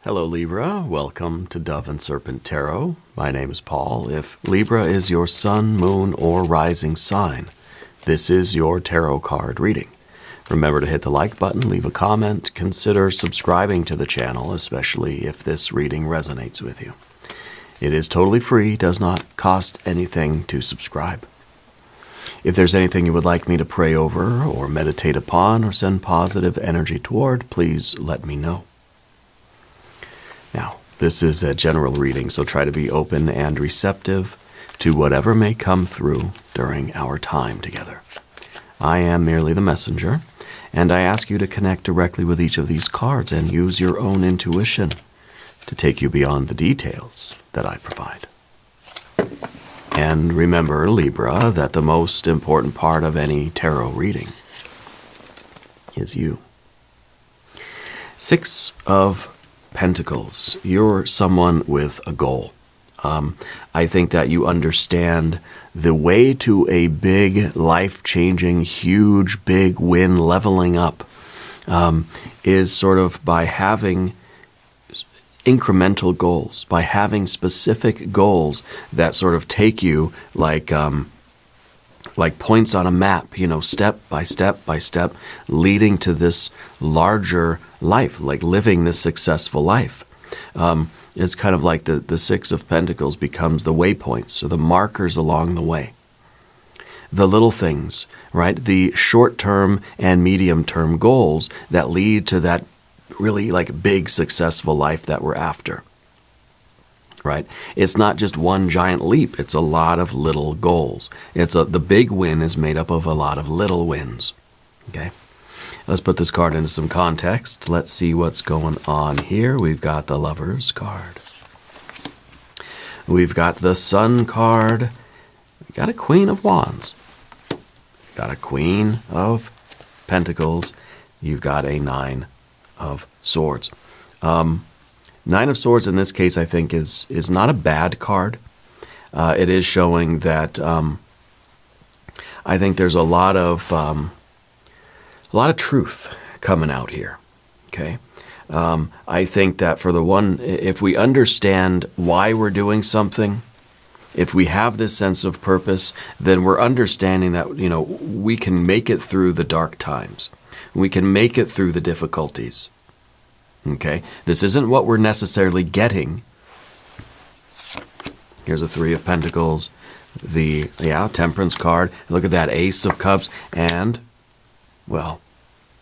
Hello Libra, welcome to Dove and Serpent Tarot. My name is Paul. If Libra is your sun, moon, or rising sign, this is your tarot card reading. Remember to hit the like button, leave a comment, consider subscribing to the channel, especially if this reading resonates with you. It is totally free, does not cost anything to subscribe. If there's anything you would like me to pray over or meditate upon or send positive energy toward, please let me know. Now, this is a general reading, so try to be open and receptive to whatever may come through during our time together. I am merely the messenger, and I ask you to connect directly with each of these cards and use your own intuition to take you beyond the details that I provide. And remember, Libra, that the most important part of any tarot reading is you. Six of Pentacles. You're someone with a goal. I think that you understand the way to a big, life-changing, huge, big win, leveling up, is sort of by having incremental goals, by having specific goals that sort of take you like points on a map, step by step by step, leading to this larger life, like living this successful life. It's kind of like the Six of Pentacles becomes the waypoints, or the markers along the way. The little things, right? The short-term and medium-term goals that lead to that really like big successful life that we're after. Right? It's not just one giant leap. It's a lot of little goals. The big win is made up of a lot of little wins. Okay? Let's put this card into some context. Let's see what's going on here. We've got the Lovers card. We've got the Sun card. We've got a Queen of Wands. We've got a Queen of Pentacles. You've got a Nine of Swords. Nine of Swords in this case, I think, is not a bad card. It is showing that I think there's a lot of truth coming out here. Okay, I think that for the one, if we understand why we're doing something, if we have this sense of purpose, then we're understanding that we can make it through the dark times. We can make it through the difficulties. Okay, this isn't what we're necessarily getting. Here's a Three of Pentacles, the Temperance card. Look at that Ace of Cups, and, well,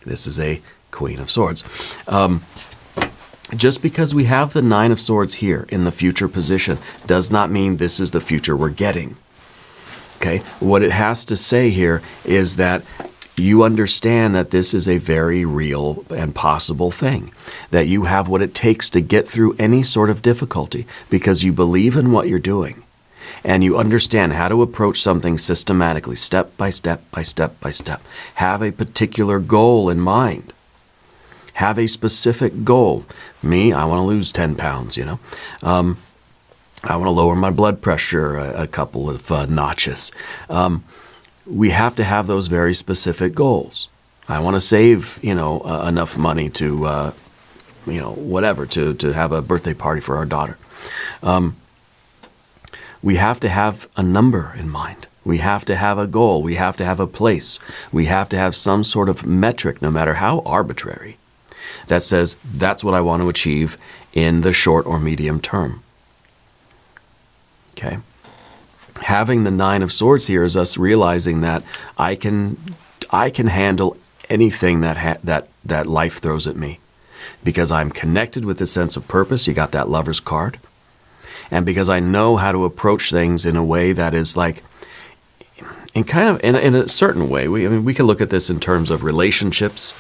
this is a Queen of Swords. Just because we have the Nine of Swords here in the future position does not mean this is the future we're getting. Okay, what it has to say here is that you understand that this is a very real and possible thing, that you have what it takes to get through any sort of difficulty because you believe in what you're doing and you understand how to approach something systematically, step by step by step by step. Have a particular goal in mind. Have a specific goal. Me, I want to lose 10 pounds, I want to lower my blood pressure a couple of notches. We have to have those very specific goals. I want to save, enough money to, whatever, to have a birthday party for our daughter. We have to have a number in mind. We have to have a goal. We have to have a place. We have to have some sort of metric, no matter how arbitrary, that says that's what I want to achieve in the short or medium term. Okay? Having the Nine of Swords here is us realizing that I can handle anything that life throws at me because I'm connected with this sense of purpose. You got that Lover's card. And because I know how to approach things in a way that is like, in a certain way. We can look at this in terms of relationships,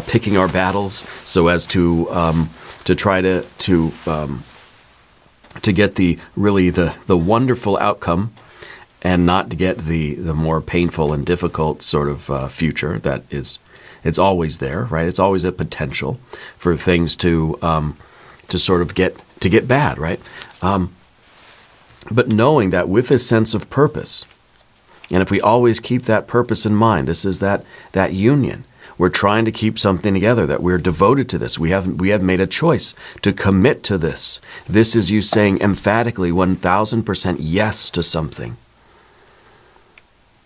picking our battles so as to try to get the wonderful outcome and not to get the more painful and difficult sort of future that is, it's always there, right? It's always a potential for things to sort of get bad, right? But knowing that with this sense of purpose, and if we always keep that purpose in mind, this is that union. We're trying to keep something together, that we're devoted to this. We have made a choice to commit to this. This is you saying emphatically 1000% yes to something.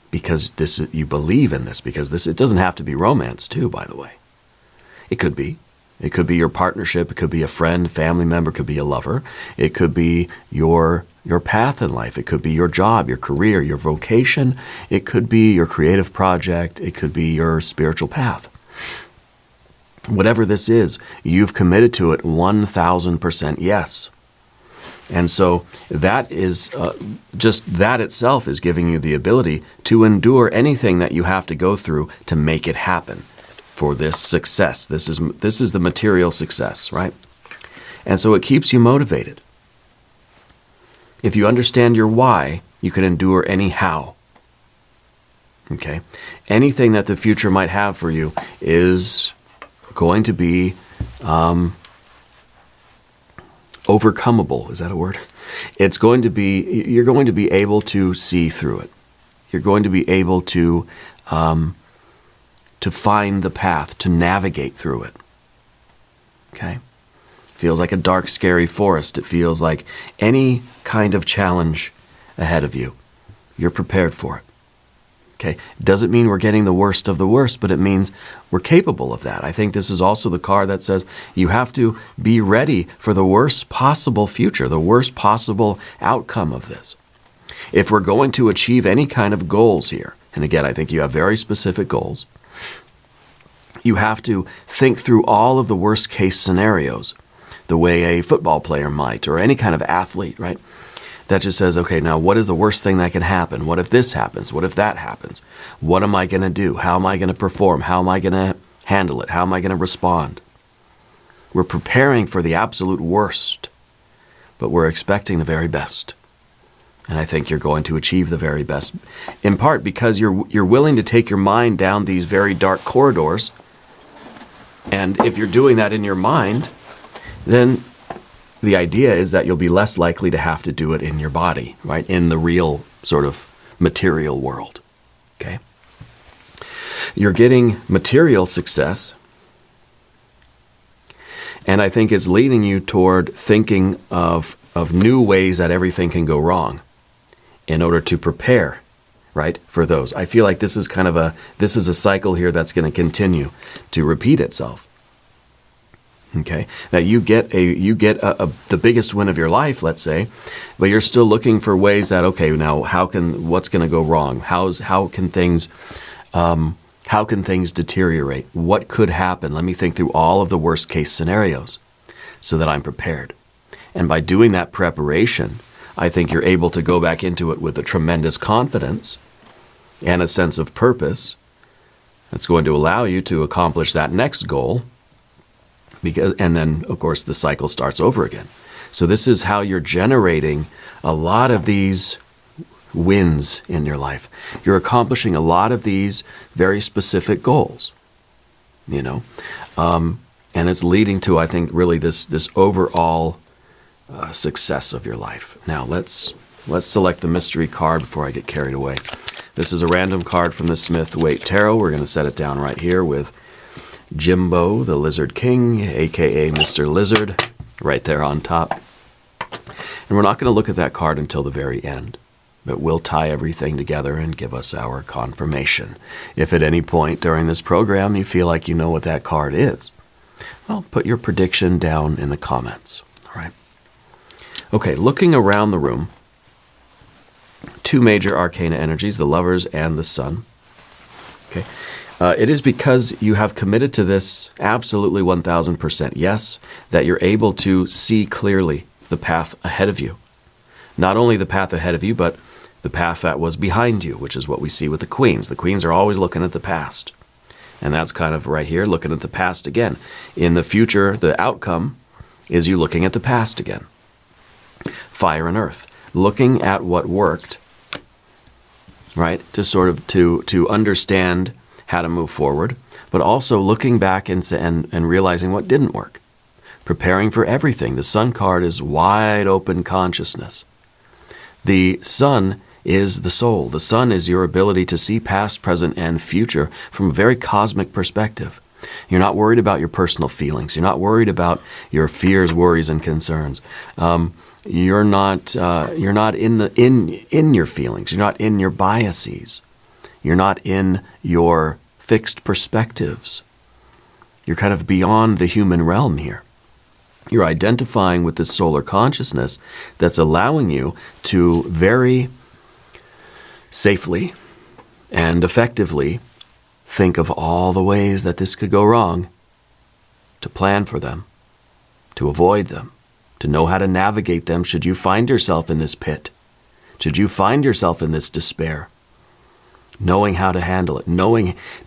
Because you believe in this, because it doesn't have to be romance too, by the way. It could be. It could be your partnership, it could be a friend, family member, it could be a lover. It could be your path in life. It could be your job, your career, your vocation. It could be your creative project. It could be your spiritual path. Whatever this is, you've committed to it 1000% yes. And so that is, just that itself is giving you the ability to endure anything that you have to go through to make it happen for this success. This is the material success, right? And so it keeps you motivated. If you understand your why, you can endure any how. Okay? Anything that the future might have for you is going to be overcomable. Is that a word? It's going to be, you're going to be able to see through it. You're going to be able to find the path, to navigate through it. Okay? Feels like a dark, scary forest. It feels like any kind of challenge ahead of you. You're prepared for it. Okay? Doesn't mean we're getting the worst of the worst, but it means we're capable of that. I think this is also the card that says you have to be ready for the worst possible future, the worst possible outcome of this. If we're going to achieve any kind of goals here, and again, I think you have very specific goals, you have to think through all of the worst case scenarios, the way a football player might, or any kind of athlete, right? That just says, okay, now what is the worst thing that can happen? What if this happens? What if that happens? What am I going to do? How am I going to perform? How am I going to handle it? How am I going to respond? We're preparing for the absolute worst, but we're expecting the very best. And I think you're going to achieve the very best, in part because you're willing to take your mind down these very dark corridors. And if you're doing that in your mind, then the idea is that you'll be less likely to have to do it in your body, right? In the real sort of material world, okay? You're getting material success, and I think it's leading you toward thinking of new ways that everything can go wrong in order to prepare, right, for those. I feel like this is kind of a cycle here that's going to continue to repeat itself. Okay, now you get the biggest win of your life, let's say, but you're still looking for ways that, okay, now what's going to go wrong? How can things deteriorate? What could happen? Let me think through all of the worst case scenarios so that I'm prepared. And by doing that preparation, I think you're able to go back into it with a tremendous confidence and a sense of purpose that's going to allow you to accomplish that next goal. And then, of course, the cycle starts over again. So this is how you're generating a lot of these wins in your life. You're accomplishing a lot of these very specific goals, you know. And it's leading to, I think, really this overall success of your life. Now, let's select the mystery card before I get carried away. This is a random card from the Smith-Waite Tarot. We're going to set it down right here with Jimbo, the Lizard King, a.k.a. Mr. Lizard, right there on top. And we're not going to look at that card until the very end, but we'll tie everything together and give us our confirmation. If at any point during this program you feel like you know what that card is, well, put your prediction down in the comments, all right? Okay, looking around the room, two major arcana energies, the Lovers and the Sun, okay? It is because you have committed to this absolutely 1000% yes, that you're able to see clearly the path ahead of you. Not only the path ahead of you, but the path that was behind you, which is what we see with the Queens. The Queens are always looking at the past. And that's kind of right here, looking at the past again. In the future, the outcome is you looking at the past again. Fire and Earth, looking at what worked, right, to sort of to understand how to move forward, but also looking back and realizing what didn't work. Preparing for everything. The Sun card is wide open consciousness. The Sun is the soul. The sun is your ability to see past, present, and future from a very cosmic perspective. You're not worried about your personal feelings. You're not worried about your fears, worries, and concerns. You're not in your feelings. You're not in your biases. You're not in your fixed perspectives. You're kind of beyond the human realm here. You're identifying with this solar consciousness that's allowing you to very safely and effectively think of all the ways that this could go wrong, to plan for them, to avoid them, to know how to navigate them should you find yourself in this pit, should you find yourself in this despair. Knowing how to handle it,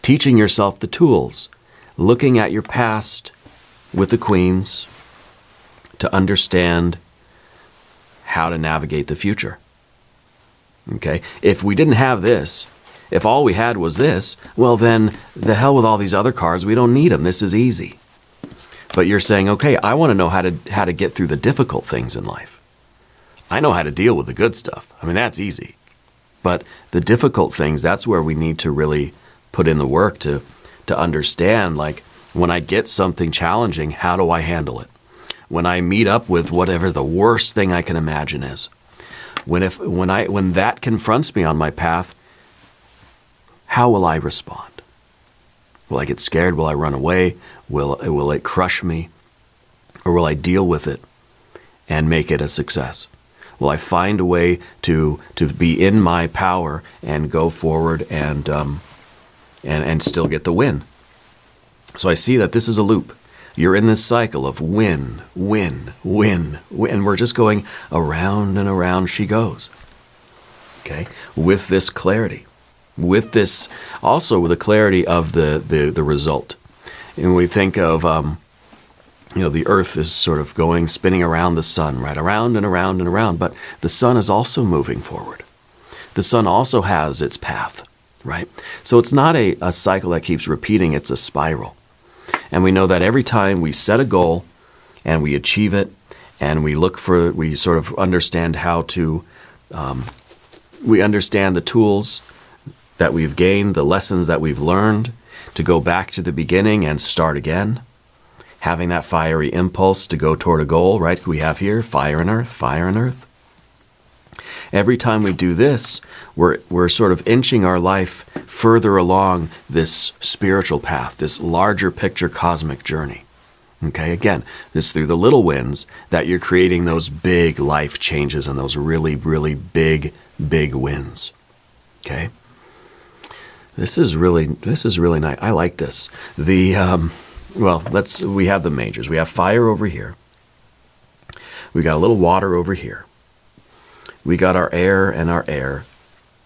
teaching yourself the tools, looking at your past with the queens to understand how to navigate the future. Okay? If we didn't have this, if all we had was this, well then, the hell with all these other cards, we don't need them, this is easy. But you're saying, okay, I want to know how to get through the difficult things in life. I know how to deal with the good stuff. I mean, that's easy. But the difficult things, that's where we need to really put in the work to understand, like, when I get something challenging, how do I handle it? When I meet up with whatever the worst thing I can imagine is. When that confronts me on my path, how will I respond? Will I get scared? Will I run away? Will it crush me? Or will I deal with it and make it a success? Will I find a way to be in my power and go forward and still get the win? So I see that this is a loop. You're in this cycle of win, win, win, win. And we're just going around and around she goes. Okay? With this clarity. With this, also with the clarity of the result. And we think of, the earth is sort of spinning around the sun, right? Around and around and around. But the sun is also moving forward. The sun also has its path, right? So it's not a cycle that keeps repeating, it's a spiral. And we know that every time we set a goal and we achieve it and we sort of understand how to, we understand the tools that we've gained, the lessons that we've learned, to go back to the beginning and start again, having that fiery impulse to go toward a goal, right? We have here fire and earth, fire and earth. Every time we do this, we're sort of inching our life further along this spiritual path, this larger picture cosmic journey. Okay, again, it's through the little wins that you're creating those big life changes and those really, really big wins. Okay? This is really nice. I like this. We have the majors. We have fire over here. We got a little water over here. We got our air and our air.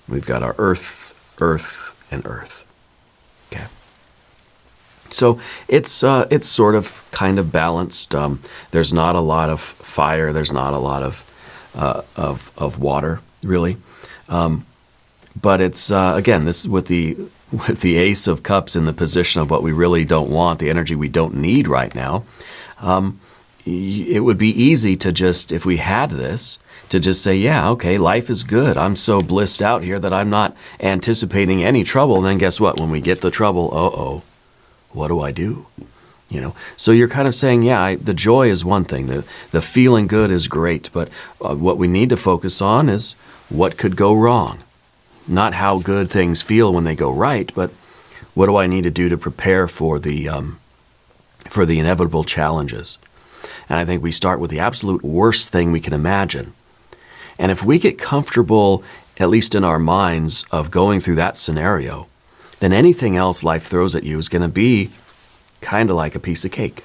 We've got our earth, and earth. Okay. So it's sort of kind of balanced. There's not a lot of fire. There's not a lot of water, really. But it's again, this with the Ace of Cups in the position of what we really don't want, the energy we don't need right now. It would be easy to just, if we had this, to just say, yeah, okay, life is good. I'm so blissed out here that I'm not anticipating any trouble. And then guess what? When we get the trouble, what do I do? So you're kind of saying, yeah, the joy is one thing. The feeling good is great. But what we need to focus on is what could go wrong. Not how good things feel when they go right, but what do I need to do to prepare for the inevitable challenges? And I think we start with the absolute worst thing we can imagine. And if we get comfortable, at least in our minds, of going through that scenario, then anything else life throws at you is going to be kind of like a piece of cake,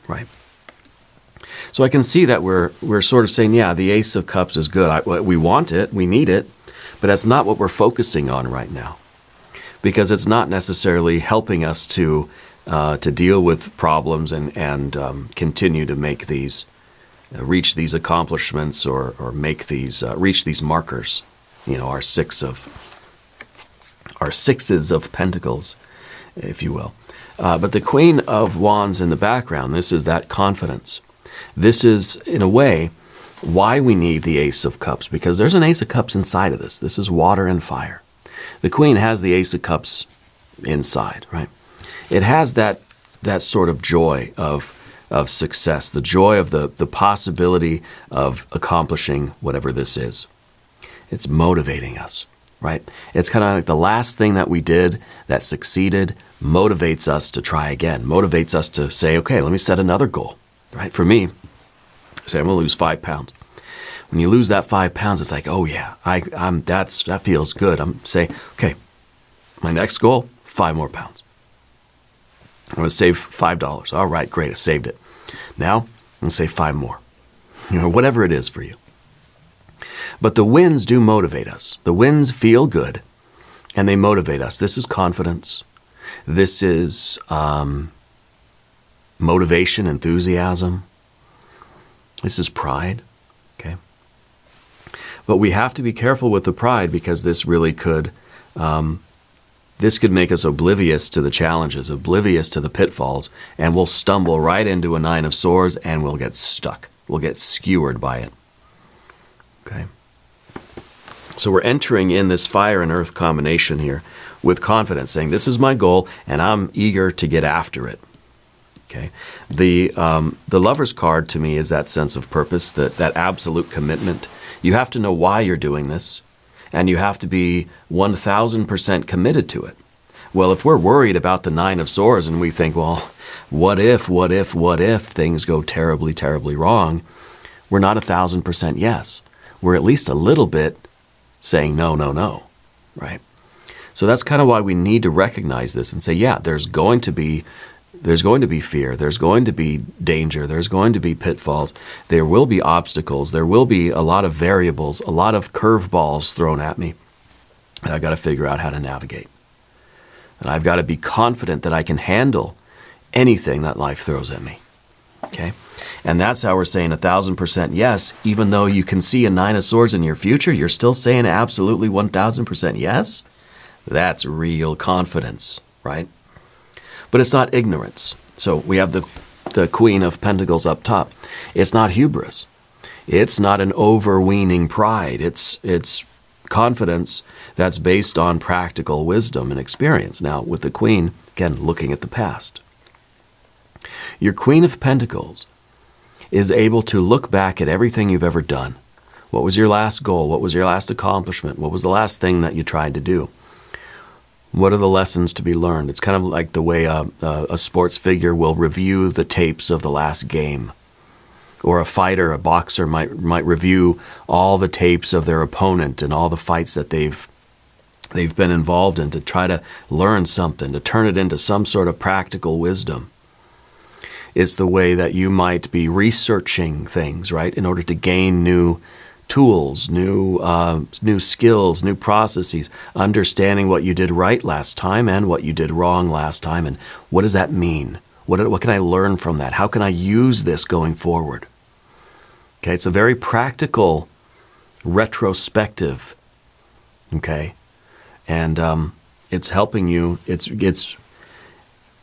right? So I can see that we're sort of saying, yeah, the Ace of Cups is good. We want it, we need it, but that's not what we're focusing on right now, because it's not necessarily helping us to deal with problems and continue to make these, reach these accomplishments or make these, reach these markers, our sixes of pentacles, if you will. But the Queen of Wands in the background, this is that confidence. This is, in a way, why we need the Ace of Cups, because there's an Ace of Cups inside of this. This is water and fire. The Queen has the Ace of Cups inside, right? It has that sort of joy of success, the joy of the possibility of accomplishing whatever this is. It's motivating us, right? It's kind of like the last thing that we did that succeeded motivates us to try again, motivates us to say, okay, let me set another goal, right? For me, say I'm going to lose 5 pounds. When you lose that 5 pounds, it's like, oh yeah, that feels good. I'm say, okay, my next goal, 5 more pounds. I'm going to save $5. All right, great, I saved it. Now I'm going to save 5 more. Whatever it is for you. But the wins do motivate us. The wins feel good, and they motivate us. This is confidence. This is motivation, enthusiasm. This is pride. Okay. But we have to be careful with the pride, because this really could make us oblivious to the challenges, oblivious to the pitfalls, and we'll stumble right into a 9 of Swords, and we'll get stuck. We'll get skewered by it. Okay. So we're entering in this fire and earth combination here with confidence, saying this is my goal, and I'm eager to get after it. Okay. The Lover's card to me is that sense of purpose, that absolute commitment. You have to know why you're doing this, and you have to be 1,000% committed to it. Well, if we're worried about the 9 of Swords and we think, well, what if things go terribly, terribly wrong, we're not 1,000% yes. We're at least a little bit saying no, right? So that's kind of why we need to recognize this and say, yeah, there's going to be fear, there's going to be danger, there's going to be pitfalls, there will be obstacles, there will be a lot of variables, a lot of curveballs thrown at me, and I've got to figure out how to navigate. And I've got to be confident that I can handle anything that life throws at me. Okay? And that's how we're saying 1,000% yes, even though you can see a 9 of Swords in your future, you're still saying absolutely 1,000% yes? That's real confidence, right? But it's not ignorance. So we have the Queen of Pentacles up top. It's not hubris. It's not an overweening pride. It's confidence that's based on practical wisdom and experience. Now, with the Queen, again, looking at the past. Your Queen of Pentacles is able to look back at everything you've ever done. What was your last goal? What was your last accomplishment? What was the last thing that you tried to do? What are the lessons to be learned? It's kind of like the way a sports figure will review the tapes of the last game. Or a fighter, a boxer might review all the tapes of their opponent and all the fights that they've been involved in to try to learn something, to turn it into some sort of practical wisdom. It's the way that you might be researching things, right, in order to gain new tools, new skills, new processes, understanding what you did right last time and what you did wrong last time, and what does that mean? What can I learn from that? How can I use this going forward? Okay, it's a very practical, retrospective, okay, and it's helping you. It's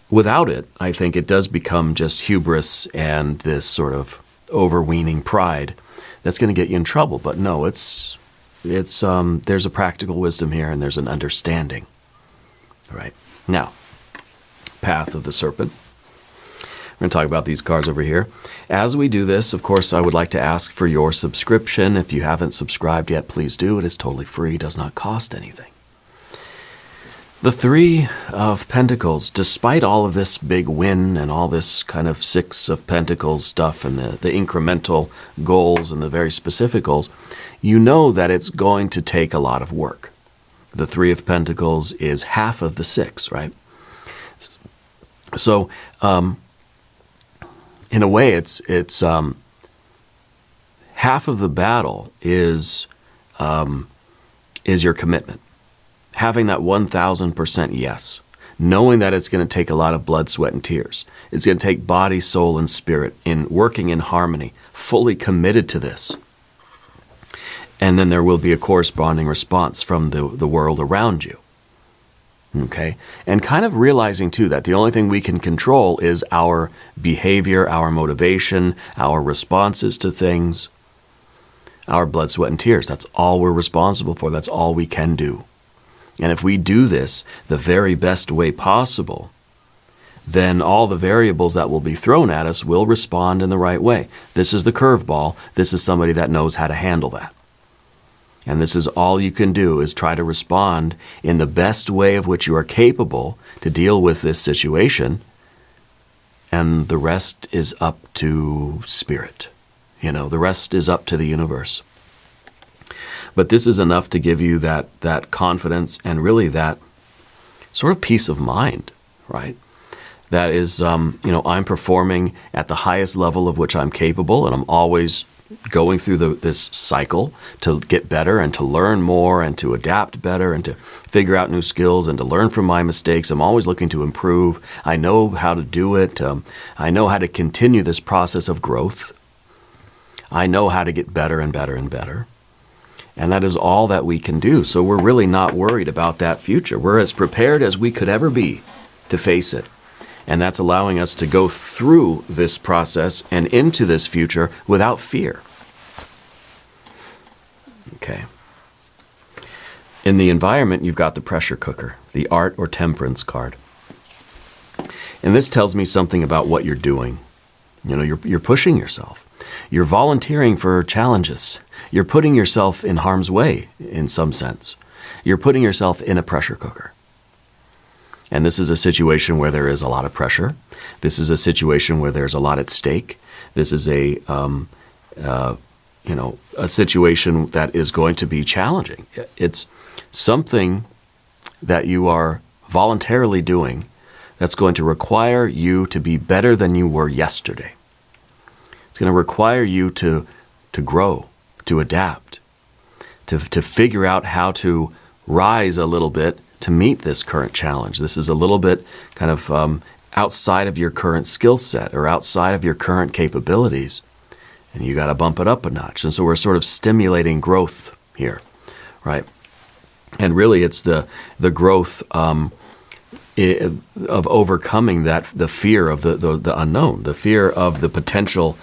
without it, I think it does become just hubris and this sort of overweening pride that's going to get you in trouble. But no, it's there's a practical wisdom here, and there's an understanding. All right, now, Path of the Serpent. We're going to talk about these cards over here. As we do this, of course, I would like to ask for your subscription. If you haven't subscribed yet, please do. It is totally free, does not cost anything. The 3 of Pentacles, despite all of this big win and all this kind of 6 of Pentacles stuff and the incremental goals and the very specific goals, you know that it's going to take a lot of work. The 3 of Pentacles is half of the 6, right? So, in a way, it's half of the battle is your commitment. Having that 1,000% yes, knowing that it's going to take a lot of blood, sweat, and tears. It's going to take body, soul, and spirit in working in harmony, fully committed to this. And then there will be a corresponding response from the world around you. Okay? And kind of realizing, too, that the only thing we can control is our behavior, our motivation, our responses to things. our blood, sweat, and tears. That's all we're responsible for. That's all we can do. And if we do this the very best way possible, then all the variables that will be thrown at us will respond in the right way. This is the curveball. This is somebody that knows how to handle that. And this is all you can do, is try to respond in the best way of which you are capable to deal with this situation. And the rest is up to spirit. The rest is up to the universe. But this is enough to give you that confidence and really that sort of peace of mind, right? That is, I'm performing at the highest level of which I'm capable, and I'm always going through this cycle to get better and to learn more and to adapt better and to figure out new skills and to learn from my mistakes. I'm always looking to improve. I know how to do it. I know how to continue this process of growth. I know how to get better and better and better. And that is all that we can do. So we're really not worried about that future. We're as prepared as we could ever be to face it. And that's allowing us to go through this process and into this future without fear. Okay. In the environment, you've got the pressure cooker, the art or temperance card. And this tells me something about what you're doing. You're pushing yourself. You're volunteering for challenges. You're putting yourself in harm's way in some sense. You're putting yourself in a pressure cooker. And this is a situation where there is a lot of pressure. This is a situation where there's a lot at stake. This is a situation that is going to be challenging. It's something that you are voluntarily doing that's going to require you to be better than you were yesterday. It's going to require you to grow, to adapt, to figure out how to rise a little bit to meet this current challenge. This is a little bit kind of outside of your current skill set or outside of your current capabilities, and you got to bump it up a notch. And so we're sort of stimulating growth here, right? And really, it's the growth of overcoming the fear of the unknown, the fear of the potential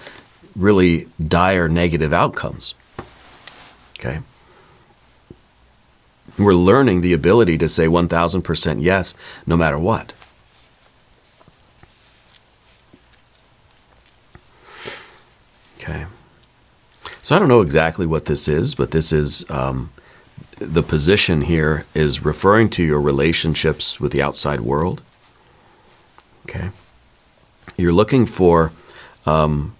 really dire negative outcomes. Okay. We're learning the ability to say 1,000% yes, no matter what. Okay. So I don't know exactly what this is, but this is, the position here is referring to your relationships with the outside world. Okay. You're looking for, now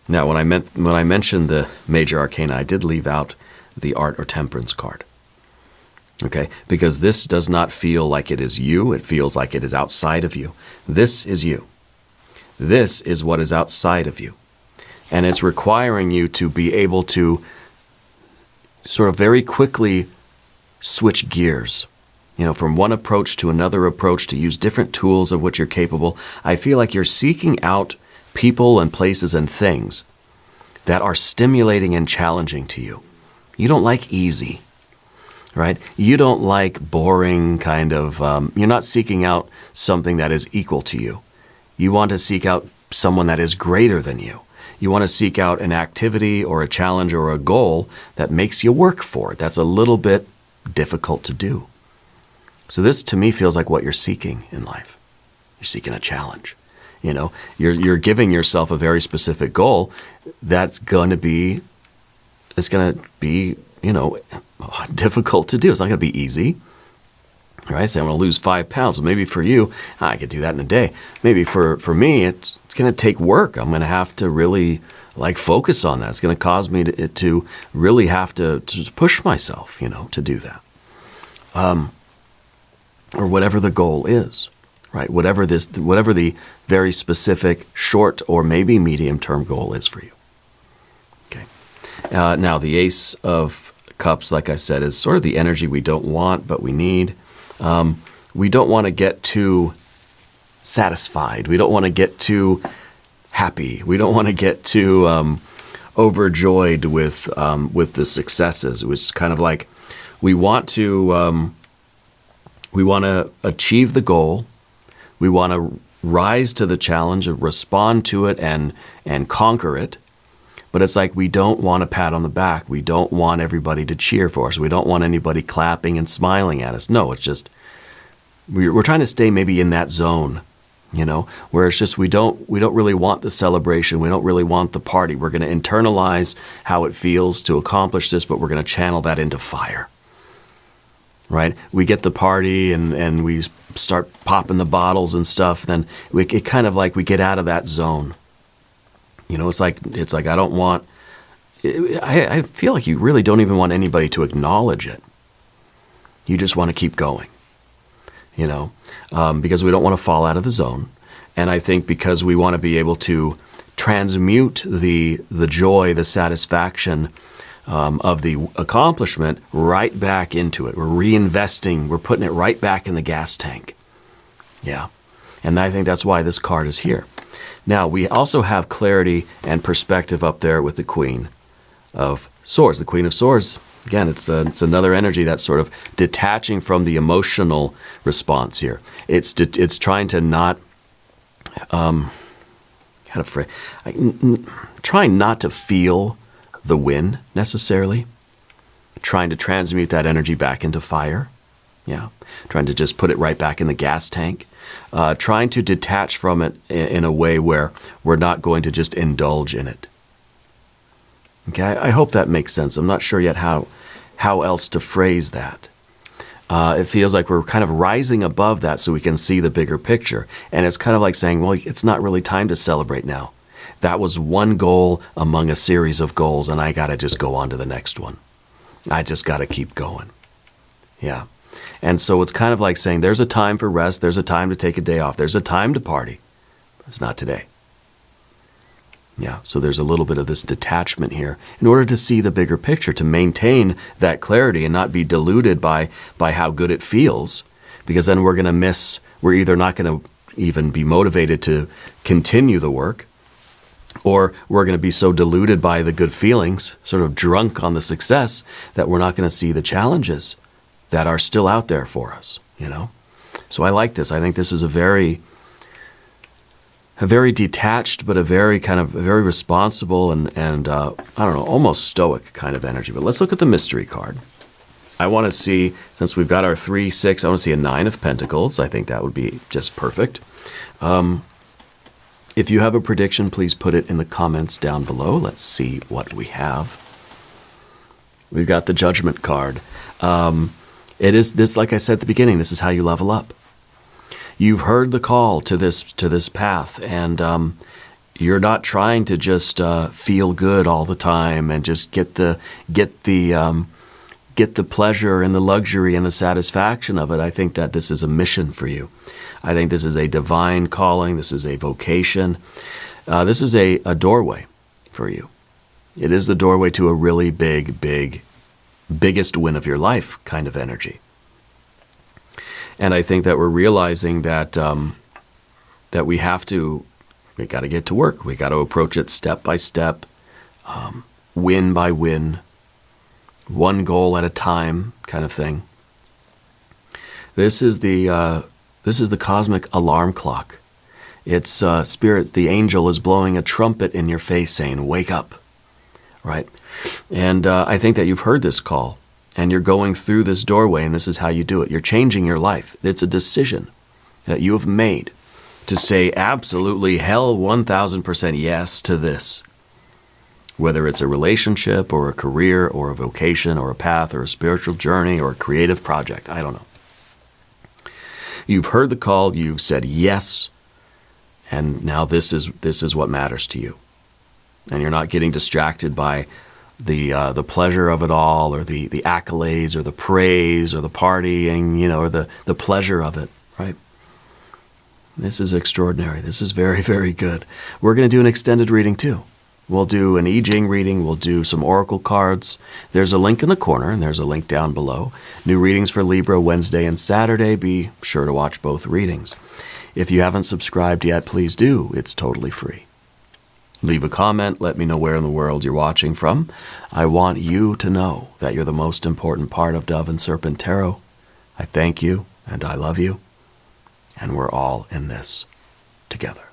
when I mentioned the major arcana, I did leave out the art or temperance card. Okay, because this does not feel like it is you. It feels like it is outside of you. This is you. This is what is outside of you. And it's requiring you to be able to sort of very quickly switch gears, from one approach to another approach, to use different tools of which you're capable. I feel like you're seeking out people and places and things that are stimulating and challenging to you. You don't like easy. Right? You don't like boring kind of, you're not seeking out something that is equal to you. You want to seek out someone that is greater than you. You want to seek out an activity or a challenge or a goal that makes you work for it. That's a little bit difficult to do. So this to me feels like what you're seeking in life. You're seeking a challenge. You're giving yourself a very specific goal that's going to be, difficult to do. It's not going to be easy. Right? Say, I'm going to lose 5 pounds. Well, maybe for you, I could do that in a day. Maybe for me, it's going to take work. I'm going to have to really focus on that. It's going to cause me to really have to push myself, to do that. Or whatever the goal is, right? Whatever the very specific short or maybe medium-term goal is for you. Okay. Now, the Ace of Cups, like I said, is sort of the energy we don't want, but we need. We don't want to get too satisfied. We don't want to get too happy. We don't want to get too overjoyed with the successes. Which is kind of like we want to achieve the goal. We want to rise to the challenge and respond to it and conquer it. But it's like we don't want a pat on the back. We don't want everybody to cheer for us. We don't want anybody clapping and smiling at us. No, it's just we're trying to stay maybe in that zone, where it's just we don't really want the celebration. We don't really want the party. We're going to internalize how it feels to accomplish this, but we're going to channel that into fire. Right? We get the party and we start popping the bottles and stuff. Then it kind of like we get out of that zone. It's like I don't want. I feel like you really don't even want anybody to acknowledge it. You just want to keep going. Because we don't want to fall out of the zone. And I think because we want to be able to transmute the joy, the satisfaction of the accomplishment right back into it. We're reinvesting. We're putting it right back in the gas tank. Yeah. And I think that's why this card is here. Now, we also have clarity and perspective up there with the Queen of Swords. The Queen of Swords, again, it's another energy that's sort of detaching from the emotional response here. It's trying to not, trying not to feel the win necessarily. Trying to transmute that energy back into fire. Yeah. Trying to just put it right back in the gas tank. Trying to detach from it in a way where we're not going to just indulge in it. Okay, I hope that makes sense. I'm not sure yet how else to phrase that. It feels like we're kind of rising above that so we can see the bigger picture. And it's kind of like saying, well, it's not really time to celebrate now. That was one goal among a series of goals, and I got to just go on to the next one. I just got to keep going. Yeah. And so it's kind of like saying there's a time for rest, there's a time to take a day off, there's a time to party. It's not today. Yeah, so there's a little bit of this detachment here in order to see the bigger picture, to maintain that clarity and not be deluded by how good it feels, because then we're going to miss, we're either not going to even be motivated to continue the work, or we're going to be so deluded by the good feelings, sort of drunk on the success, that we're not going to see the challenges that are still out there for us, So I like this. I think this is a very detached, but a very responsible and I don't know, almost stoic kind of energy. But let's look at the mystery card. I want to see, since we've got our 3, 6, I want to see a 9 of Pentacles. I think that would be just perfect. If you have a prediction, please put it in the comments down below. Let's see what we have. We've got the Judgment card. It is this, like I said at the beginning, this is how you level up. You've heard the call to this path, and you're not trying to just feel good all the time and just get the pleasure and the luxury and the satisfaction of it. I think that this is a mission for you. I think this is a divine calling. This is a vocation. This is a doorway for you. It is the doorway to a really biggest win of your life kind of energy. And I think that we're realizing that that we got to get to work. We got to approach it step by step, win by win, one goal at a time kind of thing. This is the cosmic alarm clock. It's spirit. The angel is blowing a trumpet in your face saying, "Wake up!" Right? And I think that you've heard this call, and you're going through this doorway, and this is how you do it. You're changing your life. It's a decision that you have made to say absolutely hell 1,000% yes to this. Whether it's a relationship or a career or a vocation or a path or a spiritual journey or a creative project, I don't know. You've heard the call, you've said yes, and now this is what matters to you. And you're not getting distracted by the pleasure of it all, or the accolades, or the praise, or the partying, or the pleasure of it, right? This is extraordinary. This is very, very good. We're going to do an extended reading too. We'll do an Jing reading. We'll do some oracle cards. There's a link in the corner, and there's a link down below. New readings for Libra Wednesday and Saturday. Be sure to watch both readings. If you haven't subscribed yet, please do. It's totally free. Leave a comment. Let me know where in the world you're watching from. I want you to know that you're the most important part of Dove and Serpent Tarot. I thank you, and I love you, and we're all in this together.